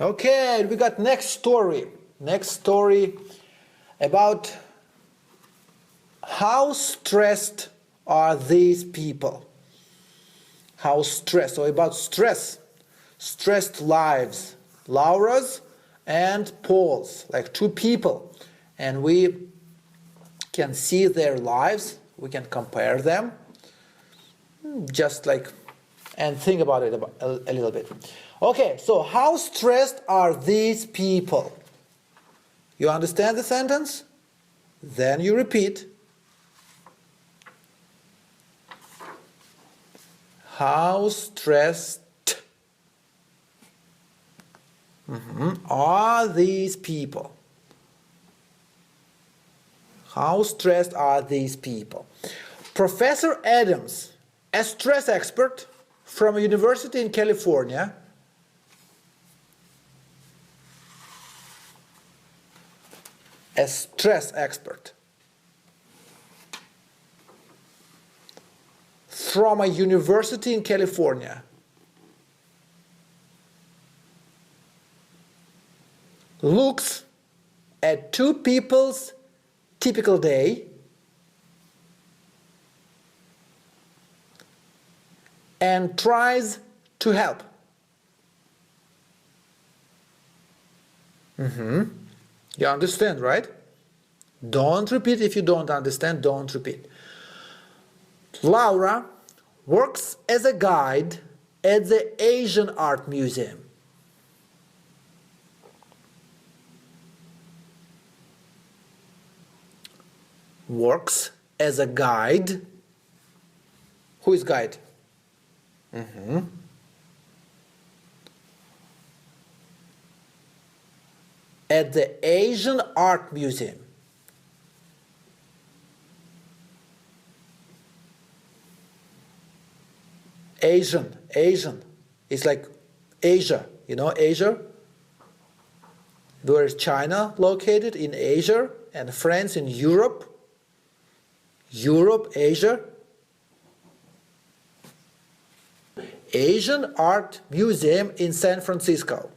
Okay, we got next story. Next story about how stressed are these people. How stressed, or about stress. Stressed lives. Laura's and Paul's, like two people. And we can see their lives, we can compare them. Just like, and think about it a little bit. Okay, so how stressed are these people? You understand the sentence? Then you repeat. How stressed are these people? How stressed are these people? Professor Adams, a stress expert from a university in California, a stress expert from a university in California looks at two people's typical day and tries to help. You understand, right? Don't repeat if you don't understand, don't repeat. Laura works as a guide at the Asian Art Museum. Works as a guide. Who is guide? At the Asian Art Museum. Asian. It's like Asia. You know Asia? Where is China located? In Asia, and France in Europe. Europe, Asia. Asian Art Museum in San Francisco.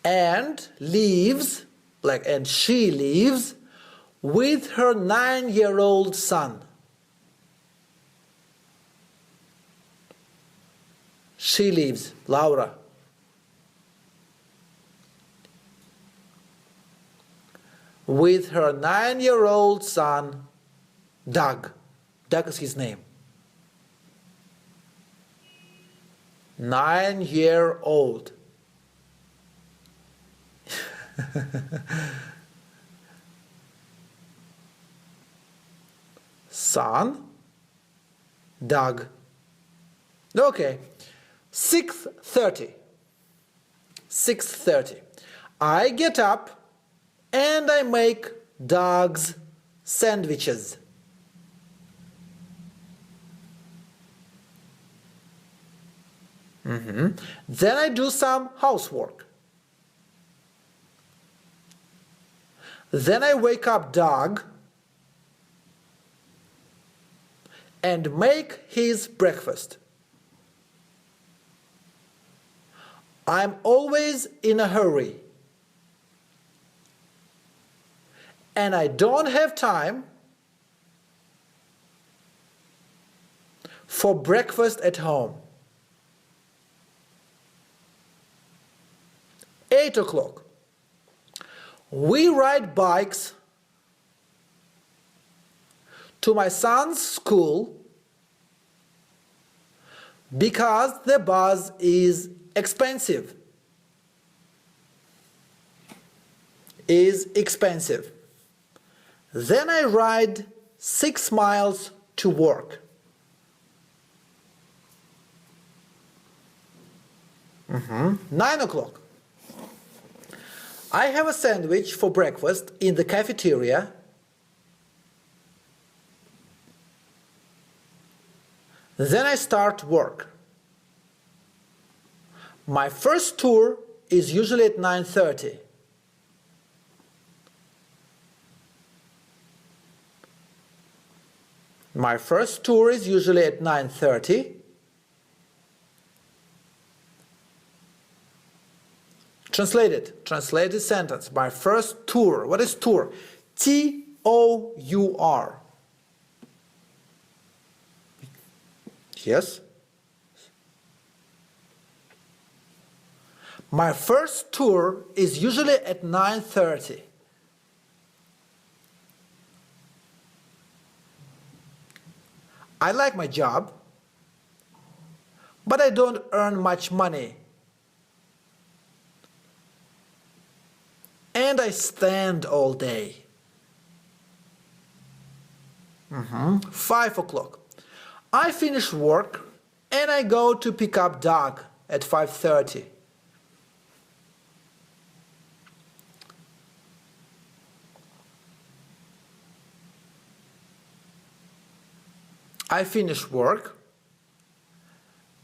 And lives, and she lives with her 9-year-old son. She lives, Laura. With her 9-year-old son, Doug. Doug is his name. 9-year-old. Son, Doug. Okay. 6:30. 6:30. I get up and I make Doug's sandwiches. Then I do some housework. Then I wake up Doug and make his breakfast. I'm always in a hurry. And I don't have time for breakfast at home. 8 o'clock. We ride bikes to my son's school because the bus is expensive. Then I ride 6 miles to work. 9 o'clock. I have a sandwich for breakfast in the cafeteria. Then I start work. My first tour is usually at 9:30. My first tour is usually at 9:30. Translated sentence. My first tour. What is tour? T-O-U-R. Yes. My first tour is usually at 9:30. I like my job, but I don't earn much money. And I stand all day. 5 o'clock. I finish work and I go to pick up dog at 5:30. I finish work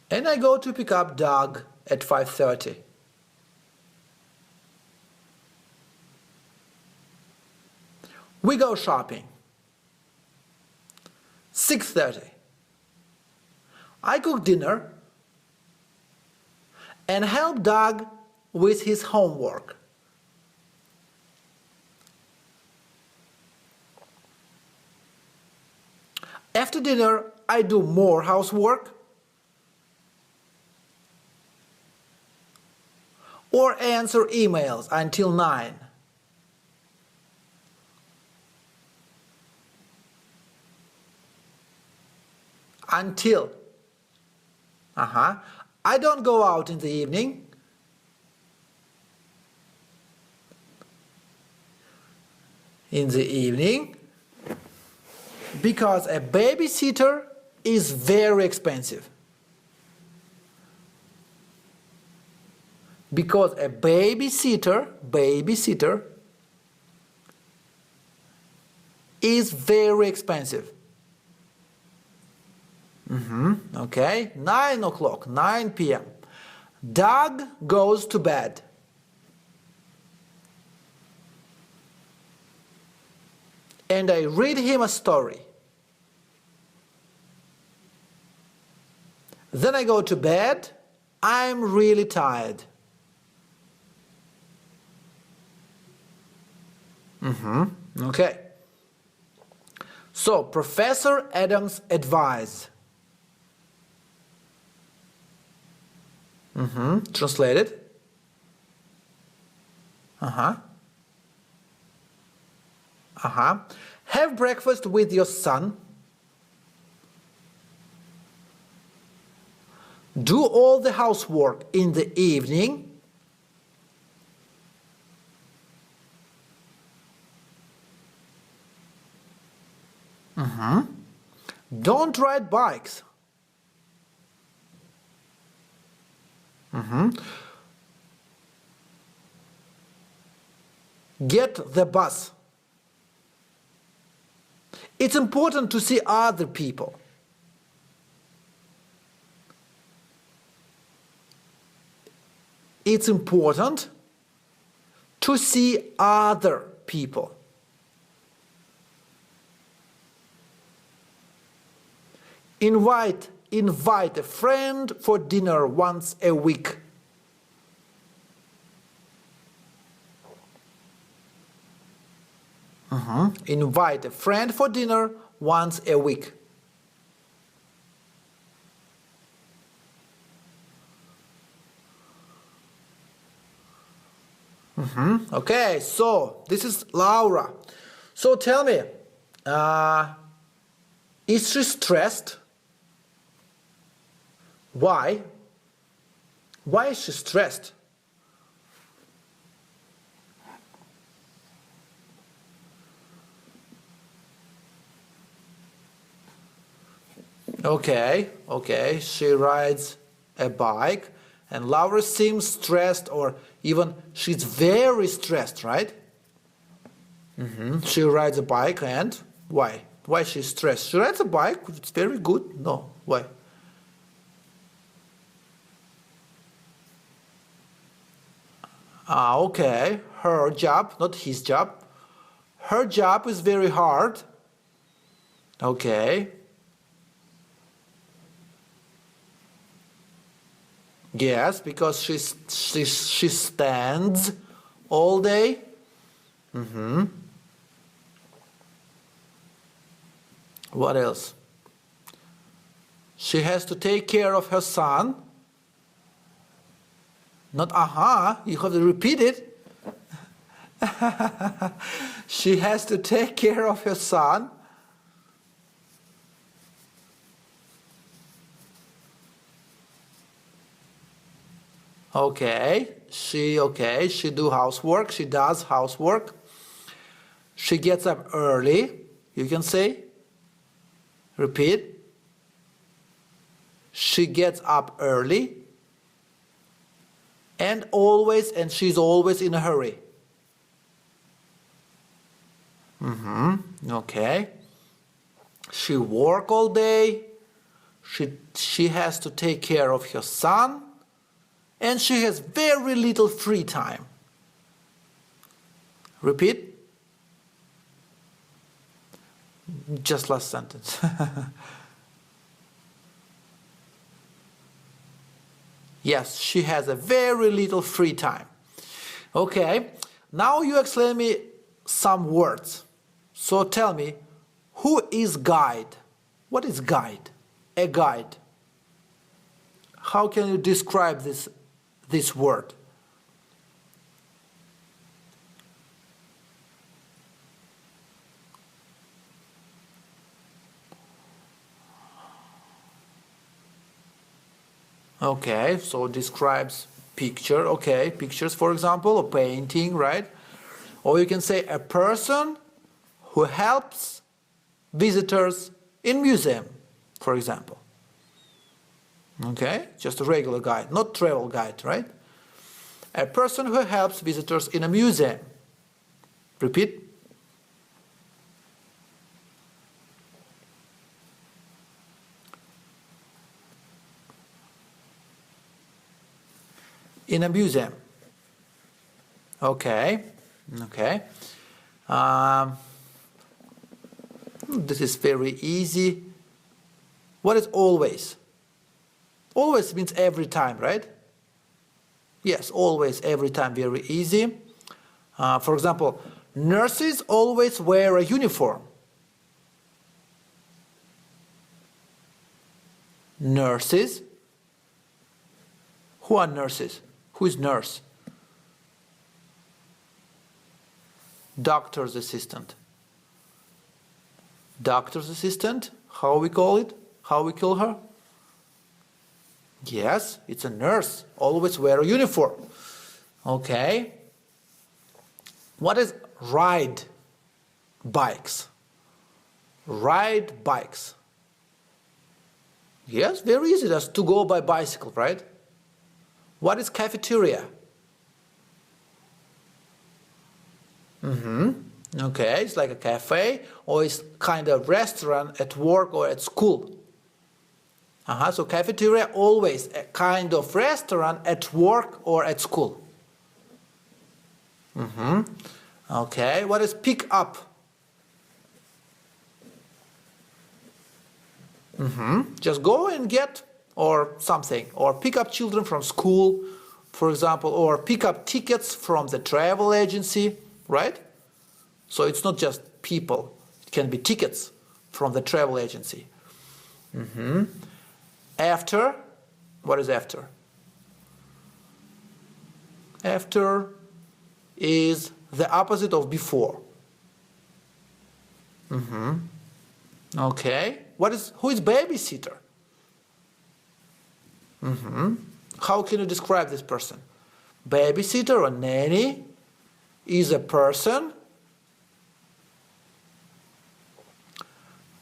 and I go to pick up dog at 5:30. We go shopping. 6:30. I cook dinner and help dog with his homework. After dinner, I do more housework or answer emails until 9. Until. I don't go out in the evening. Because a babysitter is very expensive. Because a babysitter is very expensive. Okay, 9 o'clock, 9 p.m. Dog goes to bed. And I read him a story. Then I go to bed. I'm really tired. Okay. So, Professor Adams' advice. Translated. Have breakfast with your son. Do all the housework in the evening. Don't ride bikes. Get the bus. It's important to see other people. It's important to see other people. Invite a friend for dinner once a week. Invite a friend for dinner once a week. Okay, so this is Laura. So tell me, is she stressed? Why? Why is she stressed? Okay, she rides a bike and Laura seems stressed, or even she's very stressed, right? She rides a bike, and why? Why she's stressed? She rides a bike, it's very good. No, why? Okay, her job, not his job. Her job is very hard. Okay. Yes, because she stands all day. What else? She has to take care of her son. Not you have to repeat it. She has to take care of her son. She do housework. She does housework. She gets up early. You can say. Repeat. She gets up early. And she's always in a hurry. She work all day. She has to take care of her son. And she has very little free time. Repeat. Just last sentence. Yes, she has a very little free time. Okay, now you explain me some words. So tell me, who is guide? What is guide? A guide. How can you describe this word? Okay, so describes picture. Okay, pictures, for example, a painting, right? Or you can say a person who helps visitors in museum, for example. Okay, just a regular guide, not travel guide, right? A person who helps visitors in a museum. Repeat. In a museum. Okay. This is very easy. What is always? Always means every time, right? Yes, always, every time, very easy. For example, nurses always wear a uniform. Nurses. Who are nurses? Who is nurse? Doctor's assistant. Doctor's assistant, how we call it? How we call her? Yes, it's a nurse. Always wear a uniform. Okay. What is ride bikes? Ride bikes. Yes, very easy. That's to go by bicycle, right? What is cafeteria? Okay, it's like a cafe, or it's kind of restaurant at work or at school. So cafeteria, always a kind of restaurant at work or at school. Okay, what is pick up? Just go and get or something, or pick up children from school, for example, or pick up tickets from the travel agency, right? So it's not just people, it can be tickets from the travel agency. After, what is after? After is the opposite of before. Okay, who is babysitter? How can you describe this person? Babysitter or nanny is a person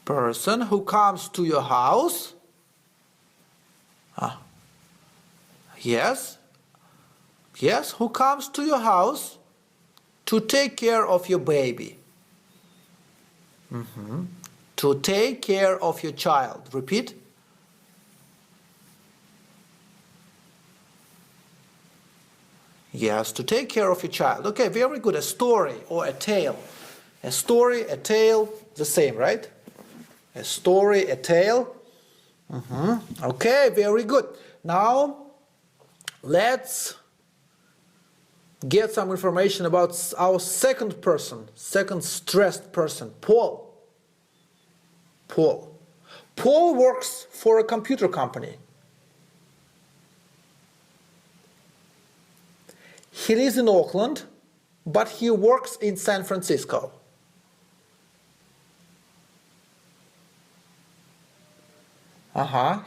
who comes to your house. Yes, who comes to your house to take care of your baby. To take care of your child. Repeat. Yes, to take care of your child. Okay, very good. A story or a tale. A story, a tale, the same, right? A story, a tale. Okay, very good. Now, Let's get some information about our second person, second stressed person, Paul. Paul. Paul works for a computer company. He lives in Auckland, but he works in San Francisco.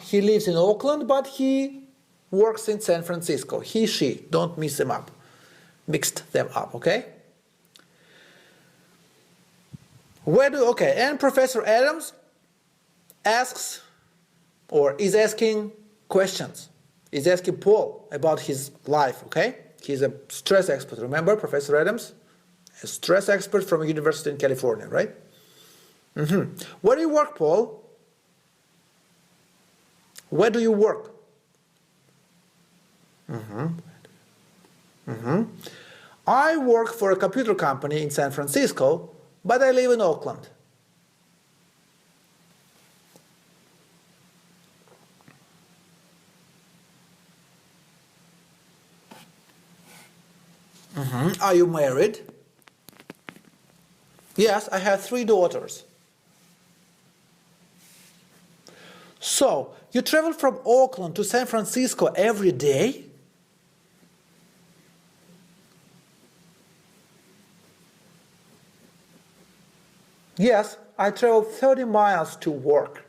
He lives in Auckland, but he works in San Francisco. He, she, don't mix them up. Mixed them up, okay? And Professor Adams asks, or is asking questions. He's asking Paul about his life, okay? He's a stress expert. Remember Professor Adams? A stress expert from a university in California, right? Where do you work, Paul? Where do you work? I work for a computer company in San Francisco, but I live in Auckland. Are you married? Yes, I have 3 daughters. So, you travel from Auckland to San Francisco every day? Yes, I travel 30 miles to work.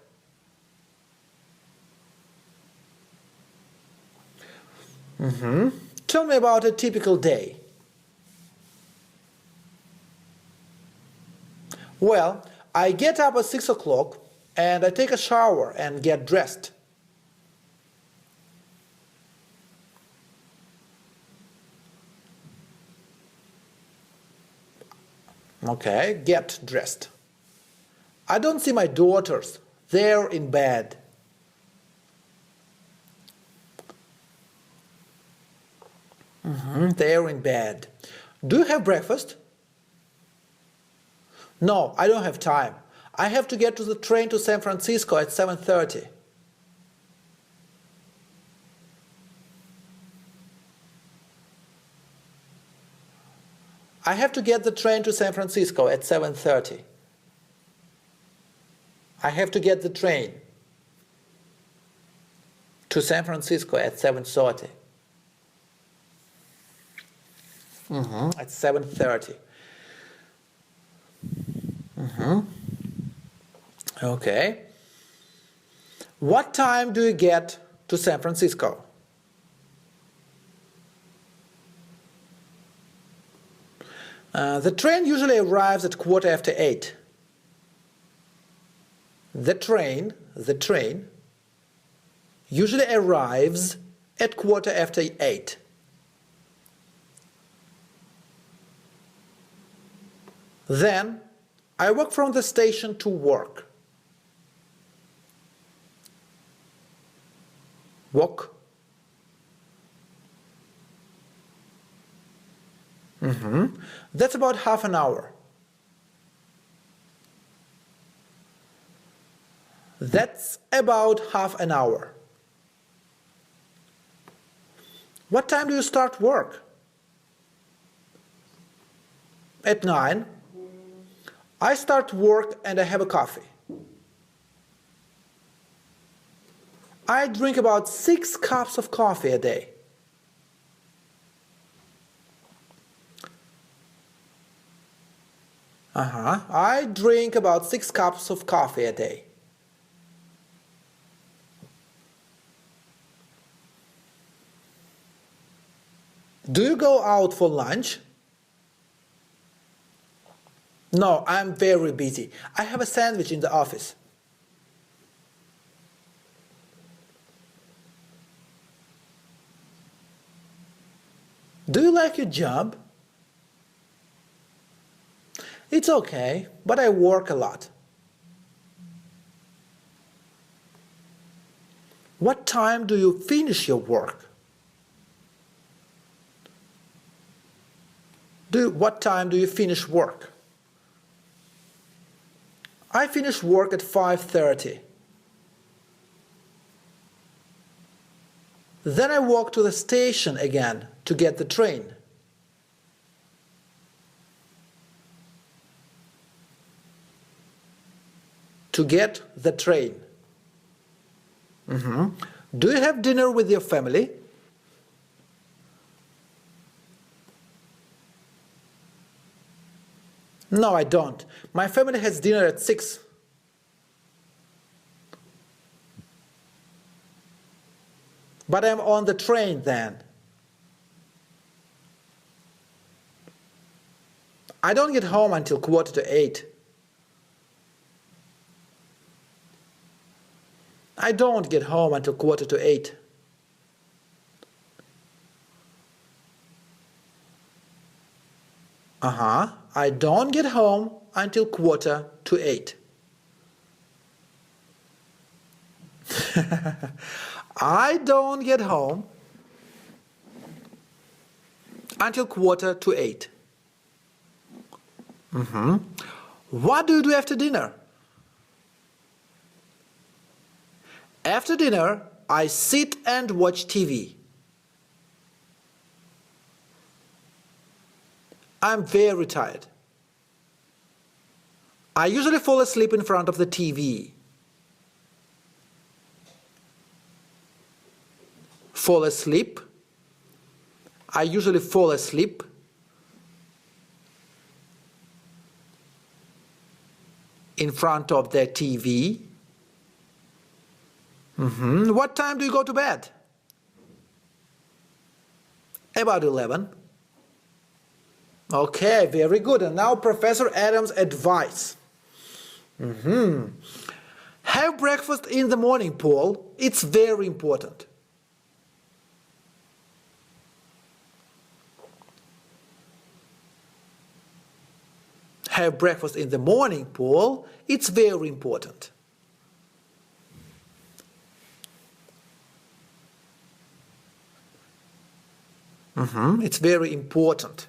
Tell me about a typical day. Well, I get up at 6 o'clock and I take a shower and get dressed. Okay, get dressed. I don't see my daughters. They're in bed. They're in bed. Do you have breakfast? No, I don't have time. I have to get to the train to San Francisco at 7:30. I have to get the train to San Francisco at 7:30. I have to get the train to San Francisco at 7:30. At 7:30. Okay. What time do you get to San Francisco? The train usually arrives at 8:15. The train usually arrives at 8:15. Then I walk from the station to work. Walk. That's about half an hour. That's about half an hour. What time do you start work? At 9. I start work and I have a coffee. I drink about 6 cups of coffee a day. I drink about 6 cups of coffee a day. Do you go out for lunch? No, I'm very busy. I have a sandwich in the office. Do you like your job? It's okay, but I work a lot. What time do you finish your work? What time do you finish work? I finish work at 5:30. Then I walk to the station again to get the train. To get the train. Do you have dinner with your family? No, I don't. My family has dinner at 6. But I'm on the train then. I don't get home until 7:45. I don't get home until 7:45. I don't get home until 7:45. I don't get home until 7:45. What do you do after dinner? After dinner, I sit and watch TV. I'm very tired. I usually fall asleep in front of the TV. Fall asleep. I usually fall asleep in front of the TV. What time do you go to bed? About 11. Okay, very good. And now Professor Adams' advice. Have breakfast in the morning, Paul. It's very important. Have breakfast in the morning, Paul. It's very important. It's very important.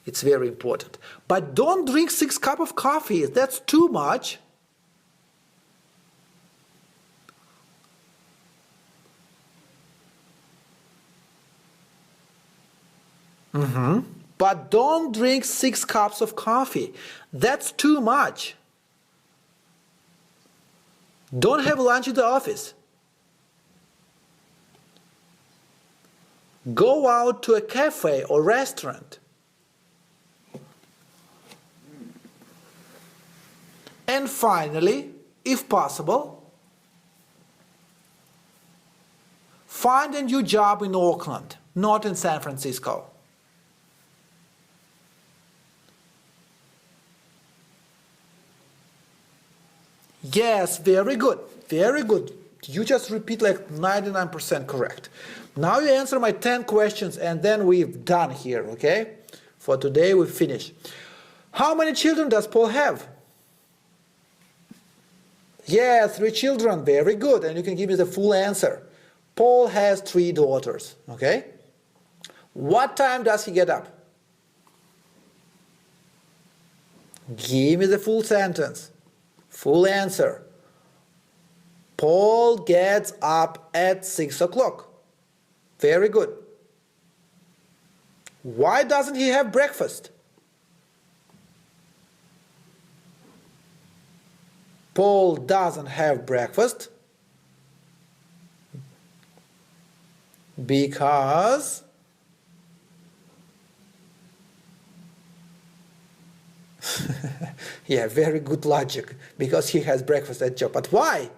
It's very important. But don't drink 6 cups of coffee. That's too much. But don't drink 6 cups of coffee. That's too much. Don't have lunch at the office. Go out to a cafe or restaurant. And finally, if possible, find a new job in Auckland, not in San Francisco. Yes, very good, very good. You just repeat like 99% correct. Now you answer my 10 questions and then we've done here, okay? For today we finish. How many children does Paul have? Yeah, 3 children, very good. And you can give me the full answer. Paul has 3 daughters, okay? What time does he get up? Give me the full sentence. Full answer. Paul gets up at 6 o'clock. Very good. Why doesn't he have breakfast? Paul doesn't have breakfast because yeah, very good logic. Because he has breakfast at job. But why?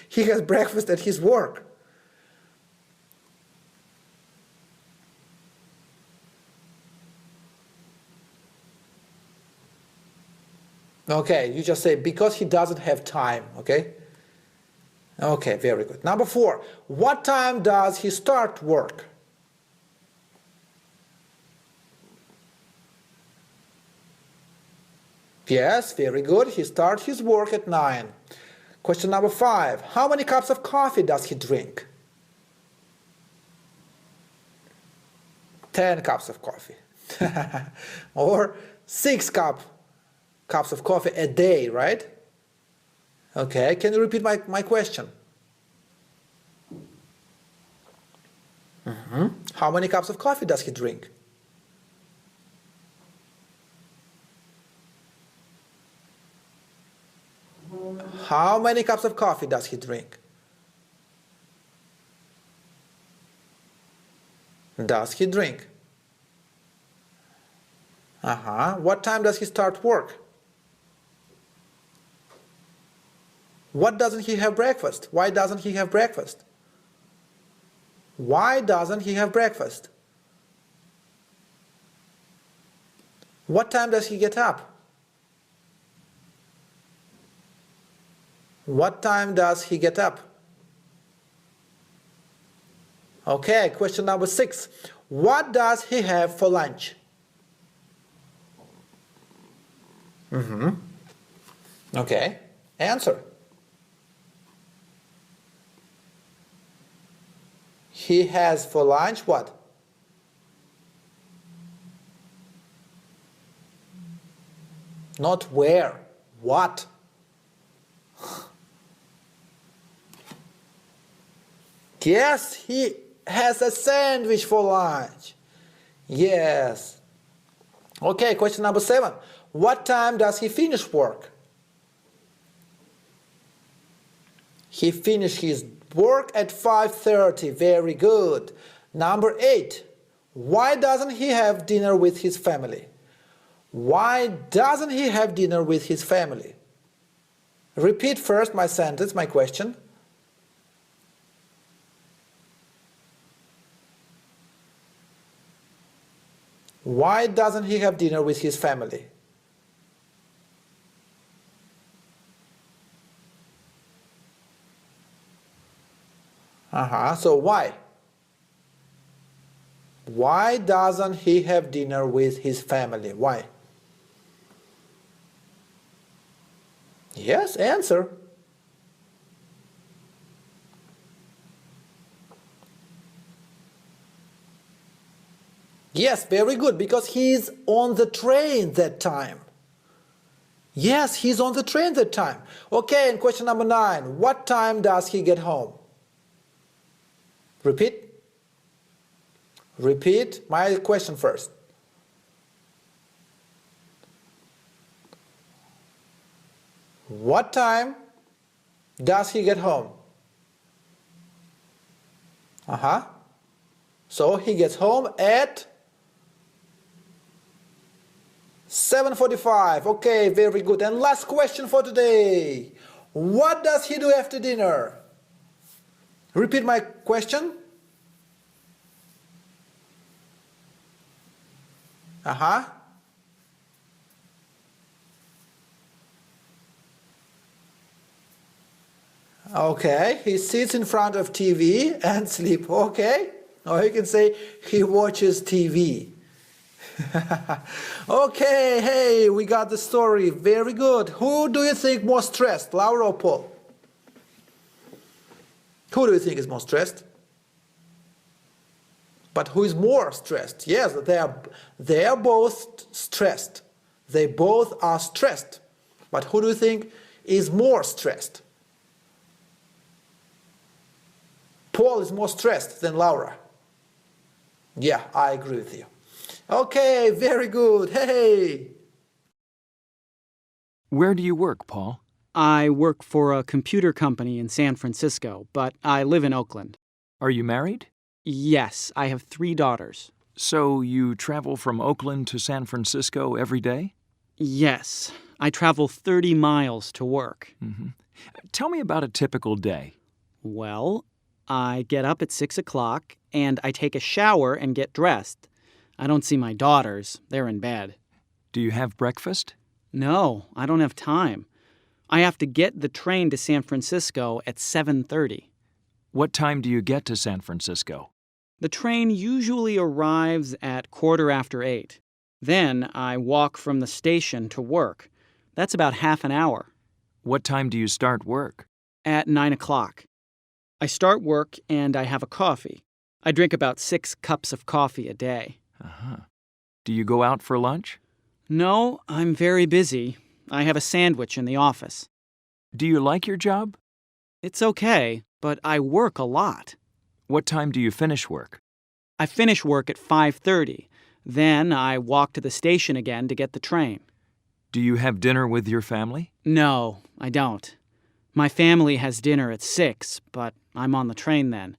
He has breakfast at his work. Okay, you just say because he doesn't have time, okay? Okay, very good. Number 4, what time does he start work? Yes, very good. He starts his work at 9. Question number 5, how many cups of coffee does he drink? 10 cups of coffee. Or 6 cups of coffee a day, right? Okay, can you repeat my question? How many cups of coffee does he drink? How many cups of coffee does he drink? Does he drink? What time does he start work? What doesn't he have breakfast? Why doesn't he have breakfast? Why doesn't he have breakfast? What time does he get up? What time does he get up? Okay, question number 6. What does he have for lunch? Okay, answer. He has for lunch what? Not where, what? Yes, he has a sandwich for lunch. Yes. Okay, question number 7. What time does he finish work? He finished his work at 5:30. Very good. Number 8. Why doesn't he have dinner with his family? Why doesn't he have dinner with his family? Repeat first my sentence, my question. Why doesn't he have dinner with his family? So why? Why doesn't he have dinner with his family? Why? Yes, answer. Yes, very good, because he's on the train that time. Yes, he's on the train that time. Okay, and question number 9. What time does he get home? Repeat. Repeat my question first. What time does he get home? So he gets home at 7:45. Okay, very good. And last question for today. What does he do after dinner? Repeat my question. Okay, he sits in front of TV and sleep. Okay, or you can say he watches TV. Okay, hey, we got the story. Very good. Who do you think more stressed, Laura or Paul? Who do you think is more stressed? But who is more stressed? Yes, they are both stressed. They both are stressed. But who do you think is more stressed? Paul is more stressed than Laura. Yeah, I agree with you. Okay, very good. Hey! Where do you work, Paul? I work for a computer company in San Francisco, but I live in Oakland. Are you married? Yes, I have 3 daughters. So you travel from Oakland to San Francisco every day? Yes, I travel 30 miles to work. Tell me about a typical day. Well, I get up at 6 o'clock and I take a shower and get dressed. I don't see my daughters. They're in bed. Do you have breakfast? No, I don't have time. I have to get the train to San Francisco at 7:30. What time do you get to San Francisco? The train usually arrives at 8:15. Then I walk from the station to work. That's about half an hour. What time do you start work? At 9 o'clock. I start work and I have a coffee. I drink about 6 cups of coffee a day. Do you go out for lunch? No, I'm very busy. I have a sandwich in the office. Do you like your job? It's okay, but I work a lot. What time do you finish work? I finish work at 5:30. Then I walk to the station again to get the train. Do you have dinner with your family? No, I don't. My family has dinner at 6, but I'm on the train then.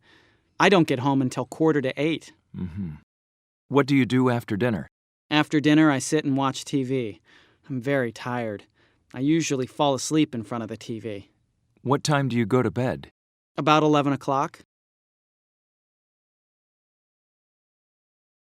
I don't get home until 7:45. What do you do after dinner? After dinner, I sit and watch TV. I'm very tired. I usually fall asleep in front of the TV. What time do you go to bed? About 11 o'clock.